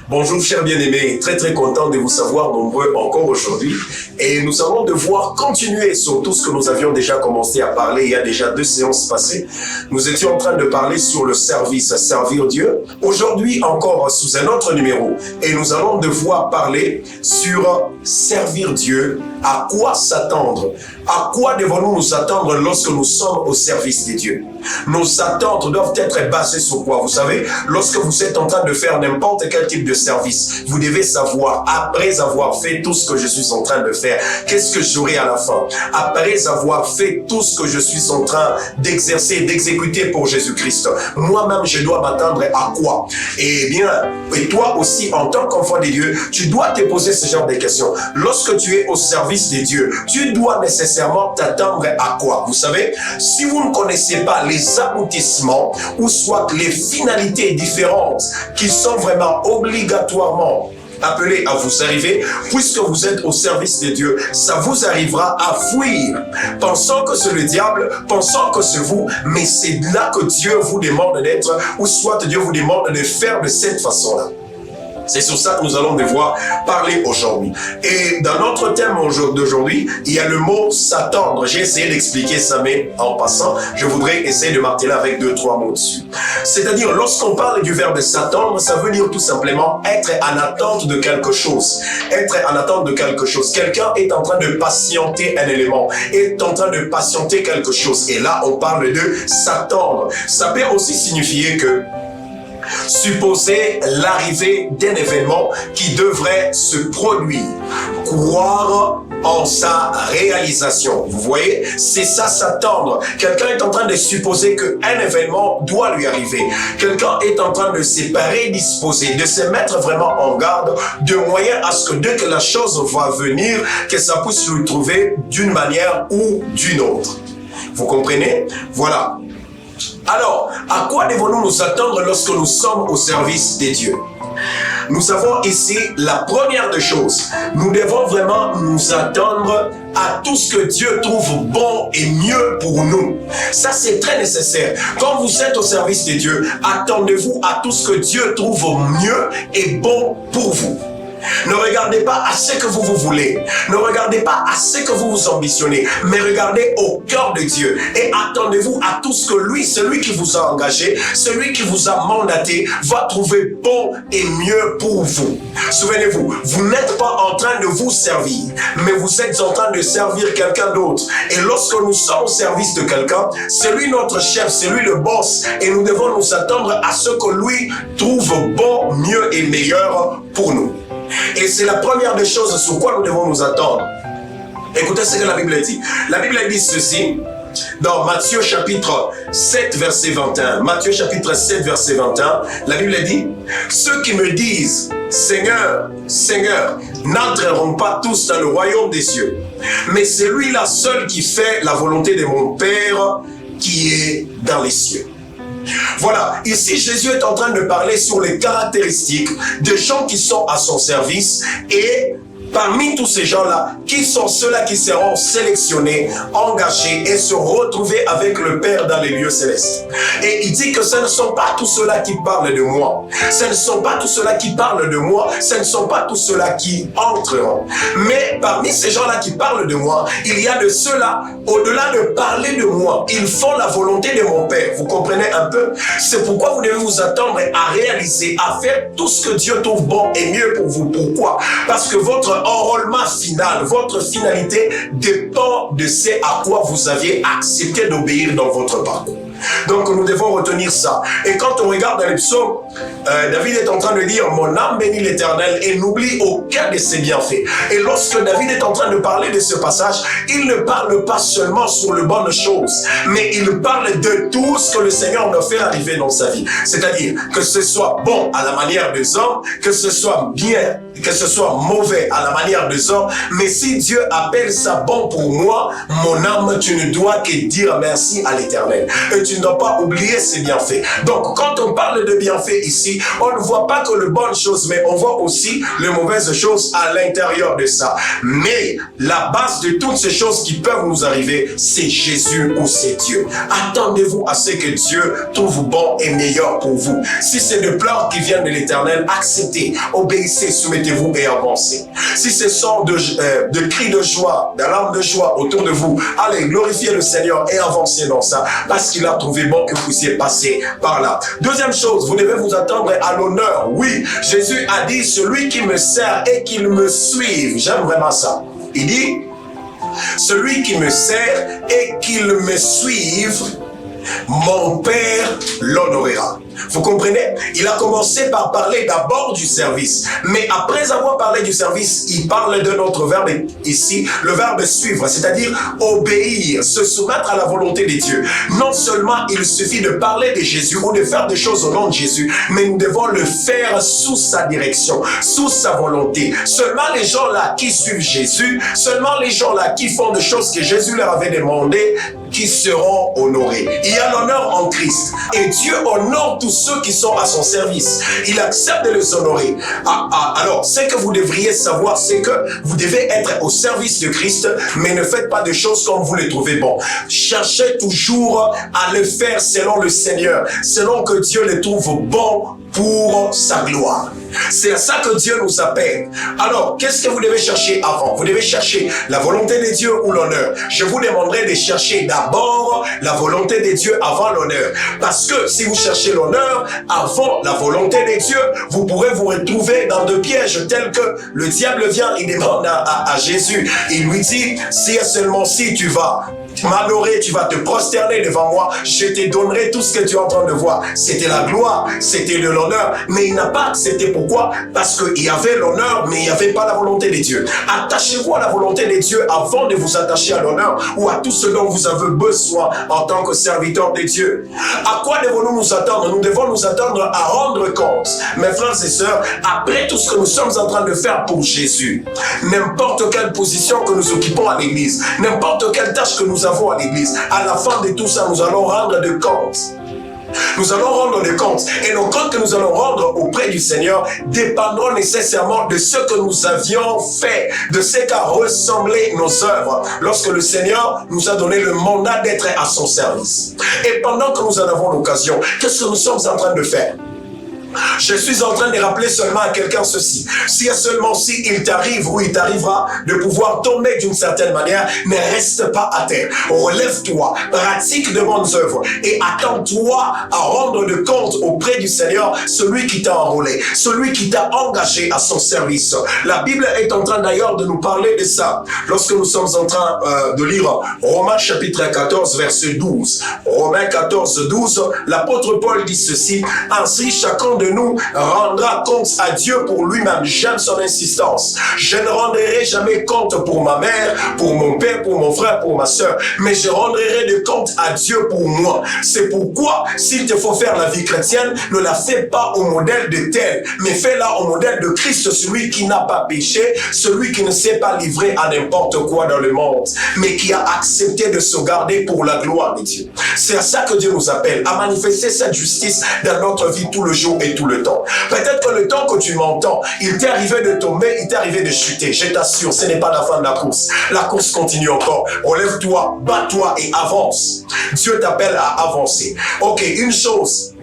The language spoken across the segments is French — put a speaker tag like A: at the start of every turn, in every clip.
A: Bonjour chers bien-aimés, très content de vous savoir nombreux encore aujourd'hui et nous allons devoir continuer sur tout ce que nous avions déjà commencé à parler il y a déjà 2 séances passées. Nous étions en train de parler sur le service, servir Dieu. Aujourd'hui encore sous un autre numéro et nous allons devoir parler sur servir Dieu, à quoi s'attendre, à quoi devons-nous nous attendre lorsque nous sommes au service de Dieu. Nos attentes doivent être basées sur quoi? Vous savez, lorsque vous êtes en train de faire n'importe quel type de service, vous devez savoir, après avoir fait tout ce que je suis en train de faire, qu'est-ce que j'aurai à la fin? Après avoir fait tout ce que je suis en train d'exercer, d'exécuter pour Jésus-Christ, moi-même, je dois m'attendre à quoi? Eh bien, et toi aussi, en tant qu'enfant de Dieu, tu dois te poser ce genre de questions. Lorsque tu es au service de Dieu, tu dois nécessairement t'attendre à quoi? Vous savez, si vous ne connaissez pas les aboutissements ou soit les finalités différentes qui sont vraiment obligatoirement appelées à vous arriver, puisque vous êtes au service de Dieu, ça vous arrivera à fuir, pensant que c'est le diable, pensant que c'est vous, mais c'est là que Dieu vous demande d'être, ou soit Dieu vous demande de faire de cette façon-là. C'est sur ça que nous allons devoir parler aujourd'hui. Et dans notre thème d'aujourd'hui, il y a le mot s'attendre. J'ai essayé d'expliquer ça, mais en passant, je voudrais essayer de marteler avec 2-3 mots dessus. C'est-à-dire, lorsqu'on parle du verbe s'attendre, ça veut dire tout simplement être en attente de quelque chose. Être en attente de quelque chose. Quelqu'un est en train de patienter un élément, est en train de patienter quelque chose. Et là, on parle de s'attendre. Ça peut aussi signifier que supposer l'arrivée d'un événement qui devrait se produire, croire en sa réalisation. Vous voyez, c'est ça s'attendre. Quelqu'un est en train de supposer qu'un événement doit lui arriver. Quelqu'un est en train de se prédisposer, de se mettre vraiment en garde, de moyen à ce que dès que la chose va venir, que ça puisse lui trouver d'une manière ou d'une autre. Vous comprenez? Voilà. Alors, à quoi devons-nous nous attendre lorsque nous sommes au service de Dieu? Nous avons ici la première des choses. Nous devons vraiment nous attendre à tout ce que Dieu trouve bon et mieux pour nous. Ça, c'est très nécessaire. Quand vous êtes au service de Dieu, attendez-vous à tout ce que Dieu trouve mieux et bon pour vous. Ne regardez pas à ce que vous voulez. Ne regardez pas à ce que vous ambitionnez. Mais regardez au cœur de Dieu. Et attendez-vous à tout ce que lui, celui qui vous a engagé, celui qui vous a mandaté, va trouver bon et mieux pour vous. Souvenez-vous, vous n'êtes pas en train de vous servir, mais vous êtes en train de servir quelqu'un d'autre. Et lorsque nous sommes au service de quelqu'un, c'est lui notre chef, c'est lui le boss. Et nous devons nous attendre à ce que lui trouve bon, mieux et meilleur pour nous. Et c'est la première des choses sur quoi nous devons nous attendre. Écoutez ce que la Bible dit. La Bible dit ceci dans Matthieu chapitre 7 verset 21. Matthieu chapitre 7 verset 21. La Bible dit: ceux qui me disent Seigneur, Seigneur, n'entreront pas tous dans le royaume des cieux, mais c'est lui-là seul qui fait la volonté de mon Père qui est dans les cieux. Voilà, ici Jésus est en train de parler sur les caractéristiques des gens qui sont à son service et parmi tous ces gens-là, qui sont ceux-là qui seront sélectionnés, engagés et se retrouver avec le Père dans les lieux célestes. Et il dit que ce ne sont pas tous ceux-là qui parlent de moi. Ce ne sont pas tous ceux-là qui parlent de moi. Ce ne sont pas tous ceux-là qui entreront. Mais parmi ces gens-là qui parlent de moi, il y a de ceux-là, au-delà de parler de moi, ils font la volonté de mon Père. Vous comprenez un peu? C'est pourquoi vous devez vous attendre à réaliser, à faire tout ce que Dieu trouve bon et mieux pour vous. Pourquoi? Parce que votre enrôlement final, votre finalité dépend de ce à quoi vous aviez accepté d'obéir dans votre parcours. Donc nous devons retenir ça. Et quand on regarde dans les psaumes, David est en train de dire: mon âme bénit l'Éternel et n'oublie aucun de ses bienfaits. Et lorsque David est en train de parler de ce passage, il ne parle pas seulement sur les bonnes choses, mais il parle de tout ce que le Seigneur nous fait arriver dans sa vie. C'est-à-dire que ce soit bon à la manière des hommes, que ce soit bien, que ce soit mauvais à la manière des hommes, mais si Dieu appelle ça bon pour moi, mon âme, tu ne dois que dire merci à l'Éternel. Et tu ne dois pas oublier ses bienfaits. Donc, quand on parle de bienfaits ici, on ne voit pas que les bonnes choses, mais on voit aussi les mauvaises choses à l'intérieur de ça. Mais la base de toutes ces choses qui peuvent nous arriver, c'est Jésus ou c'est Dieu. Attendez-vous à ce que Dieu trouve bon et meilleur pour vous. Si c'est des pleurs qui viennent de l'Éternel, acceptez, obéissez, soumettez-vous et avancez. Si ce sont de cris de joie, d'alarmes de joie autour de vous, allez glorifier le Seigneur et avancez dans ça, parce qu'il a trouvé bon que vous puissiez passer par là. Deuxième chose, vous devez vous attendre à l'honneur. Oui, Jésus a dit, celui qui me sert et qu'il me suive. J'aime vraiment ça. Il dit, celui qui me sert et qu'il me suive, mon Père l'honorera. Vous comprenez? Il a commencé par parler d'abord du service. Mais après avoir parlé du service, il parle de notre verbe ici, le verbe suivre, c'est-à-dire obéir, se soumettre à la volonté de Dieu. Non seulement il suffit de parler de Jésus ou de faire des choses au nom de Jésus, mais nous devons le faire sous sa direction, sous sa volonté. Seulement les gens là qui suivent Jésus, seulement les gens là qui font des choses que Jésus leur avait demandé, qui seront honorés. Il y a l'honneur en Christ. Et Dieu honore tous ceux qui sont à son service. Il accepte de les honorer. Alors, ce que vous devriez savoir, c'est que vous devez être au service de Christ, mais ne faites pas de choses comme vous les trouvez bon. Cherchez toujours à le faire selon le Seigneur, selon que Dieu les trouve bon pour sa gloire. C'est à ça que Dieu nous appelle. Alors, qu'est-ce que vous devez chercher avant? Vous devez chercher la volonté de Dieu ou l'honneur. Je vous demanderai de chercher d'abord la volonté de Dieu avant l'honneur. Parce que si vous cherchez l'honneur avant la volonté de Dieu, vous pourrez vous retrouver dans deux pièges tels que le diable vient, il demande à Jésus, il lui dit, si et seulement si tu vas m'adorer, tu vas te prosterner devant moi, je te donnerai tout ce que tu es en train de voir. C'était la gloire, c'était de l'honneur, mais il n'a pas accepté. Pourquoi? Parce qu'il y avait l'honneur, mais il n'y avait pas la volonté de Dieu. Attachez-vous à la volonté de Dieu avant de vous attacher à l'honneur ou à tout ce dont vous avez besoin en tant que serviteur de Dieu. À quoi devons-nous nous attendre? Nous devons nous attendre à rendre compte, mes frères et sœurs, après tout ce que nous sommes en train de faire pour Jésus. N'importe quelle position que nous occupons à l'église, n'importe quelle tâche que nous avons à l'église, à la fin de tout ça, nous allons rendre de compte. Nous allons rendre des comptes. Et nos comptes que nous allons rendre auprès du Seigneur dépendront nécessairement de ce que nous avions fait, de ce qu'a ressemblé nos œuvres, lorsque le Seigneur nous a donné le mandat d'être à son service. Et pendant que nous en avons l'occasion, qu'est-ce que nous sommes en train de faire? Je suis en train de rappeler seulement à quelqu'un ceci. Si et seulement si il t'arrive ou il t'arrivera de pouvoir tomber d'une certaine manière, ne reste pas à terre. Relève-toi, pratique de bonnes œuvres et attends-toi à rendre de compte auprès du Seigneur, celui qui t'a enrôlé, celui qui t'a engagé à son service. La Bible est en train d'ailleurs de nous parler de ça. Lorsque nous sommes en train de lire Romains chapitre 14 verset 12. Romains 14, 12, l'apôtre Paul dit ceci: ainsi chacun de nous rendra compte à Dieu pour lui-même. J'aime son insistance. Je ne rendrai jamais compte pour ma mère, pour mon père, pour mon frère, pour ma soeur, mais je rendrai de compte à Dieu pour moi. C'est pourquoi, s'il te faut faire la vie chrétienne, ne la fais pas au modèle de tel, mais fais-la au modèle de Christ, celui qui n'a pas péché, celui qui ne s'est pas livré à n'importe quoi dans le monde, mais qui a accepté de se garder pour la gloire de Dieu. C'est à ça que Dieu nous appelle, à manifester cette justice dans notre vie tout le jour et tout le temps. Peut-être que le temps que tu m'entends, il t'est arrivé de tomber, il t'est arrivé de chuter. Je t'assure, ce n'est pas la fin de la course. La course continue encore. Relève-toi, bats-toi et avance. Dieu t'appelle à avancer. Ok, une chose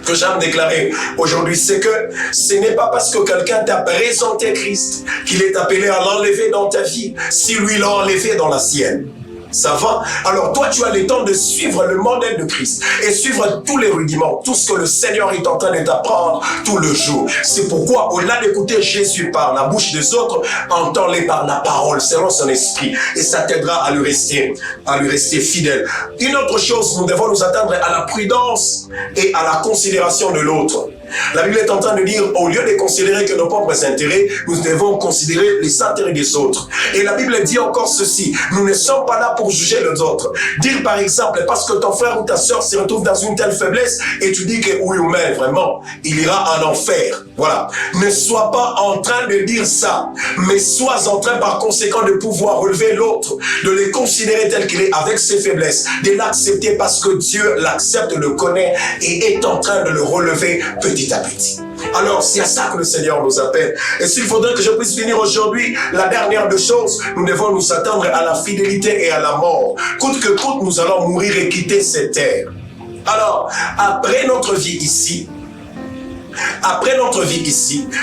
A: que j'aime déclarer aujourd'hui, c'est que ce n'est pas parce que quelqu'un t'a présenté Christ qu'il est appelé à l'enlever dans ta vie, si lui l'a enlevé dans la sienne. Ça va? Alors toi, tu as le temps de suivre le modèle de Christ et suivre tous les rudiments, tout ce que le Seigneur est en train de t'apprendre tout le jour. C'est pourquoi, au-delà d'écouter Jésus par la bouche des autres, entends-les par la parole, selon son esprit, et ça t'aidera à lui rester fidèle. Une autre chose, nous devons nous attendre à la prudence et à la considération de l'autre. La Bible est en train de dire, au lieu de considérer que nos propres intérêts, nous devons considérer les intérêts des autres. Et la Bible dit encore ceci: nous ne sommes pas là pour juger les autres. Dire par exemple, parce que ton frère ou ta soeur se retrouve dans une telle faiblesse, et tu dis que oui ou mais vraiment, il ira en enfer. Voilà. Ne sois pas en train de dire ça, mais sois en train par conséquent de pouvoir relever l'autre, de le considérer tel qu'il est avec ses faiblesses, de l'accepter parce que Dieu l'accepte, le connaît et est en train de le relever petit à petit. Alors, c'est à ça que le Seigneur nous appelle. Et s'il faudrait que je puisse finir aujourd'hui, la dernière des choses, nous devons nous attendre à la fidélité et à la mort. Coûte que coûte, nous allons mourir et quitter cette terre. Alors, après notre vie ici,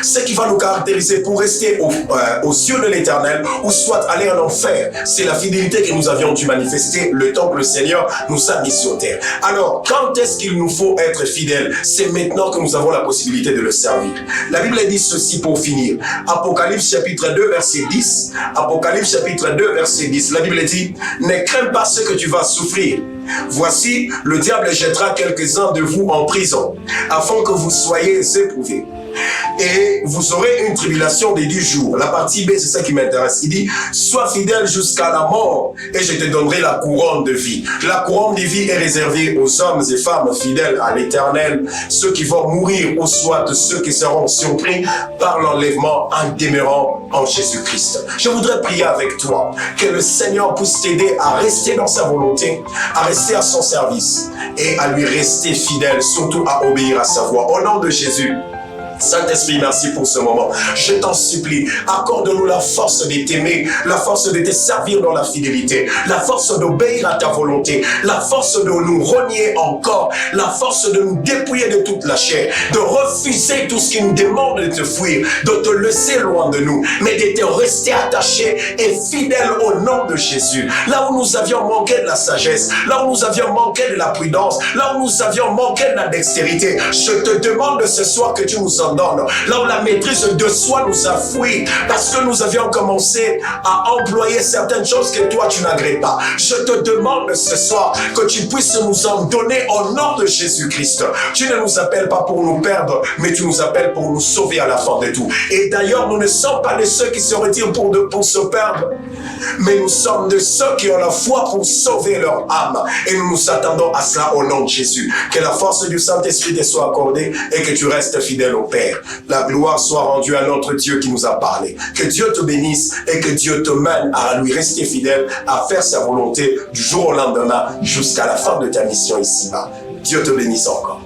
A: ce qui va nous caractériser pour rester aux yeux de l'Éternel ou soit aller en enfer, c'est la fidélité que nous avions dû manifester le temps que le Seigneur nous a mis sur terre. Alors, quand est-ce qu'il nous faut être fidèles? C'est maintenant que nous avons la possibilité de le servir. La Bible dit ceci pour finir. Apocalypse chapitre 2, verset 10. Apocalypse chapitre 2, verset 10. La Bible dit, ne crains pas ce que tu vas souffrir. Voici, le diable jettera quelques-uns de vous en prison, afin que vous soyez éprouvés. Et vous aurez une tribulation de 10 jours. La partie B, c'est ça qui m'intéresse. Il dit, sois fidèle jusqu'à la mort, et je te donnerai la couronne de vie. La couronne de vie est réservée aux hommes et femmes fidèles à l'Éternel, ceux qui vont mourir, ou soit ceux qui seront surpris par l'enlèvement en demeurant en Jésus-Christ. Je voudrais prier avec toi, que le Seigneur puisse t'aider à rester dans sa volonté, à rester à son service, et à lui rester fidèle, surtout à obéir à sa voix. Au nom de Jésus, Saint-Esprit, merci pour ce moment. Je t'en supplie, accorde-nous la force de t'aimer, la force de te servir dans la fidélité, la force d'obéir à ta volonté, la force de nous renier encore, la force de nous dépouiller de toute la chair, de refuser tout ce qui nous demande de te fuir, de te laisser loin de nous, mais de te rester attaché et fidèle au nom de Jésus. Là où nous avions manqué de la sagesse, là où nous avions manqué de la prudence, là où nous avions manqué de la dextérité, je te demande ce soir que tu nous en donnes. Là où la maîtrise de soi nous a fui, parce que nous avions commencé à employer certaines choses que toi tu n'agrées pas. Je te demande ce soir que tu puisses nous en donner au nom de Jésus-Christ. Tu ne nous appelles pas pour nous perdre, mais tu nous appelles pour nous sauver à la fin de tout. Et d'ailleurs, nous ne sommes pas de ceux qui se retirent pour se perdre, mais nous sommes de ceux qui ont la foi pour sauver leur âme. Et nous nous attendons à cela au nom de Jésus. Que la force du Saint-Esprit te soit accordée et que tu restes fidèle au Père. La gloire soit rendue à notre Dieu qui nous a parlé. Que Dieu te bénisse et que Dieu te mène à lui rester fidèle, à faire sa volonté du jour au lendemain jusqu'à la fin de ta mission ici-bas. Dieu te bénisse encore.